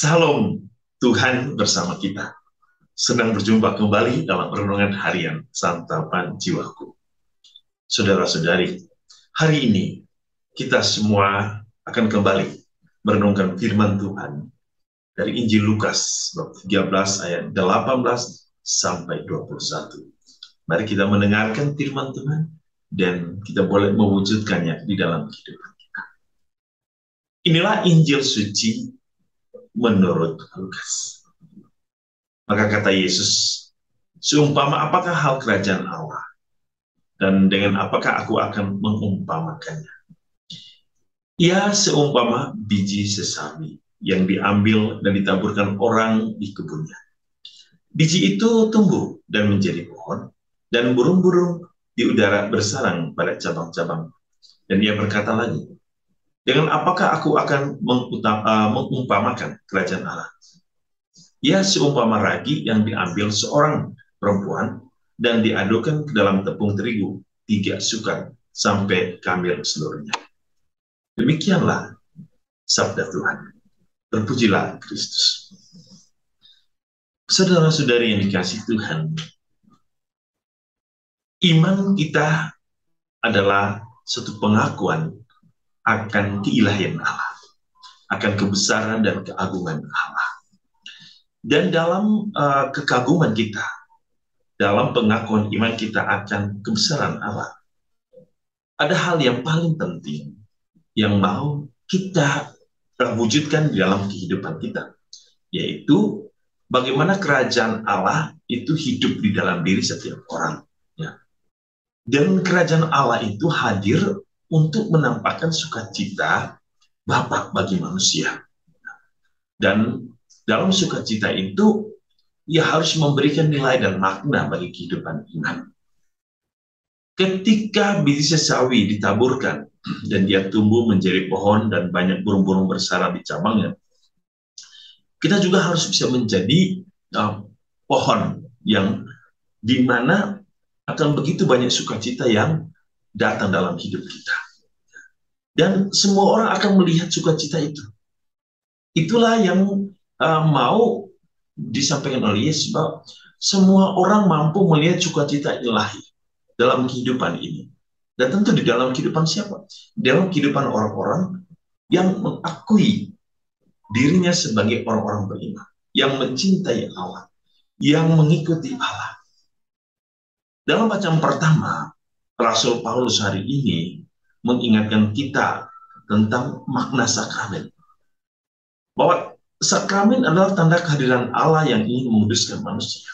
Salam, Tuhan bersama kita. Senang berjumpa kembali dalam renungan harian Santapan Jiwaku. Saudara-saudari, hari ini kita semua akan kembali merenungkan firman Tuhan dari Injil Lukas bab 13 ayat 18 sampai 21. Mari kita mendengarkan firman Tuhan dan kita boleh mewujudkannya di dalam kehidupan kita. Inilah Injil suci menurut Lukas. Maka kata Yesus, seumpama apakah hal kerajaan Allah, dan dengan apakah aku akan mengumpamakannya? Ia seumpama biji sesawi yang diambil dan ditaburkan orang di kebunnya. Biji itu tumbuh dan menjadi pohon, dan burung-burung di udara bersarang pada cabang-cabang. Dan ia berkata lagi, dengan apakah aku akan mengumpamakan kerajaan Allah? Ia seumpama ragi yang diambil seorang perempuan dan diadukkan ke dalam tepung terigu 3 sukat sampai kambil seluruhnya. Demikianlah sabda Tuhan. Terpujilah Kristus. Saudara-saudari yang dikasihi Tuhan, iman kita adalah suatu pengakuan akan keilahian Allah, akan kebesaran dan keagungan Allah. Dan dalam kekaguman kita, dalam pengakuan iman kita akan kebesaran Allah, ada hal yang paling penting yang mau kita wujudkan di dalam kehidupan kita, yaitu bagaimana kerajaan Allah itu hidup di dalam diri setiap orang. Ya. Dan kerajaan Allah itu hadir untuk menampakkan sukacita Bapa bagi manusia. Dan dalam sukacita itu, ia harus memberikan nilai dan makna bagi kehidupan iman. Ketika biji sesawi ditaburkan dan dia tumbuh menjadi pohon dan banyak burung-burung bersarang di cabangnya, kita juga harus bisa menjadi pohon yang dimana akan begitu banyak sukacita yang datang dalam hidup kita. Dan semua orang akan melihat sukacita itu. Itulah yang mau disampaikan oleh Yesus, bahwa semua orang mampu melihat sukacita ilahi dalam kehidupan ini. Dan tentu di dalam kehidupan siapa? Dalam kehidupan orang-orang yang mengakui dirinya sebagai orang-orang beriman, yang mencintai Allah, yang mengikuti Allah. Dalam bacaan pertama, Rasul Paulus hari ini mengingatkan kita tentang makna sakramen. Bahwa sakramen adalah tanda kehadiran Allah yang ingin menguduskan manusia.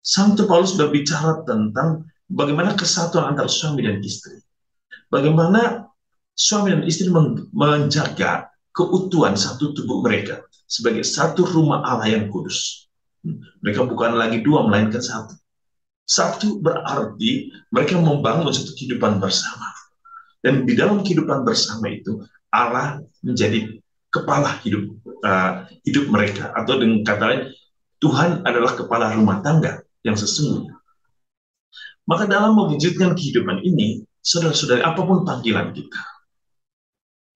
Santo Paulus berbicara tentang bagaimana kesatuan antara suami dan istri. Bagaimana suami dan istri menjaga keutuhan satu tubuh mereka sebagai satu rumah Allah yang kudus. Mereka bukan lagi dua, melainkan satu. Satu berarti mereka membangun satu kehidupan bersama. Dan di dalam kehidupan bersama itu, Allah menjadi kepala hidup mereka, atau dengan kata lain, Tuhan adalah kepala rumah tangga yang sesungguhnya. Maka dalam mewujudkan kehidupan ini, saudara-saudari, apapun panggilan kita,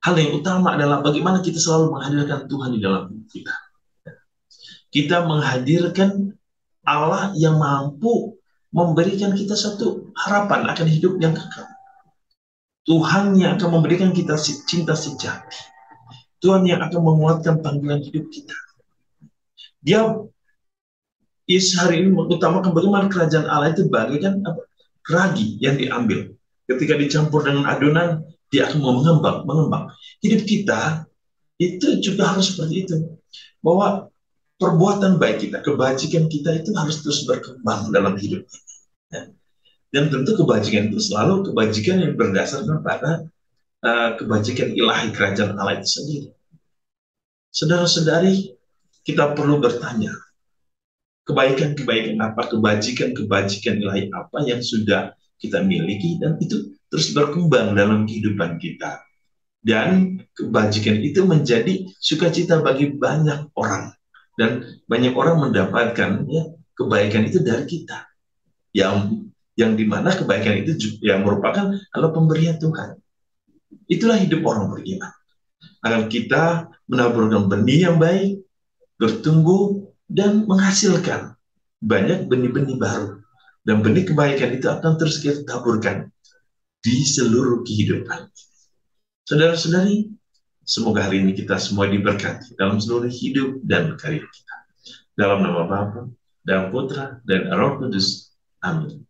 hal yang utama adalah bagaimana kita selalu menghadirkan Tuhan di dalam hidup kita. Kita menghadirkan Allah yang mampu memberikan kita satu harapan akan hidup yang kekal. Tuhan yang akan memberikan kita cinta sejati. Tuhan yang akan menguatkan panggilan hidup kita. Yesus hari ini mengutamakan bagaimana kerajaan Allah itu bagaikan ragi yang diambil. Ketika dicampur dengan adonan, dia akan mengembang. Hidup kita itu juga harus seperti itu. Bahwa perbuatan baik kita, kebajikan kita itu harus terus berkembang dalam hidup kita. Dan tentu kebajikan itu selalu kebajikan yang berdasarkan pada kebajikan ilahi kerajaan Allah itu sendiri. Saudara-saudari, kita perlu bertanya, kebaikan-kebaikan apa, kebajikan-kebajikan ilahi apa yang sudah kita miliki, dan itu terus berkembang dalam kehidupan kita. Dan kebajikan itu menjadi sukacita bagi banyak orang. Dan banyak orang mendapatkan kebaikan itu dari kita. Yang dimana kebaikan itu yang merupakan adalah pemberian Tuhan. Itulah hidup orang beriman. agar kita menaburkan benih yang baik, bertumbuh, dan menghasilkan banyak benih-benih baru. Dan benih kebaikan itu akan terus kita taburkan di seluruh kehidupan. Saudara-saudari, semoga hari ini kita semua diberkati dalam seluruh hidup dan karya kita. Dalam nama Bapa dan Putra dan Roh Kudus. Amin.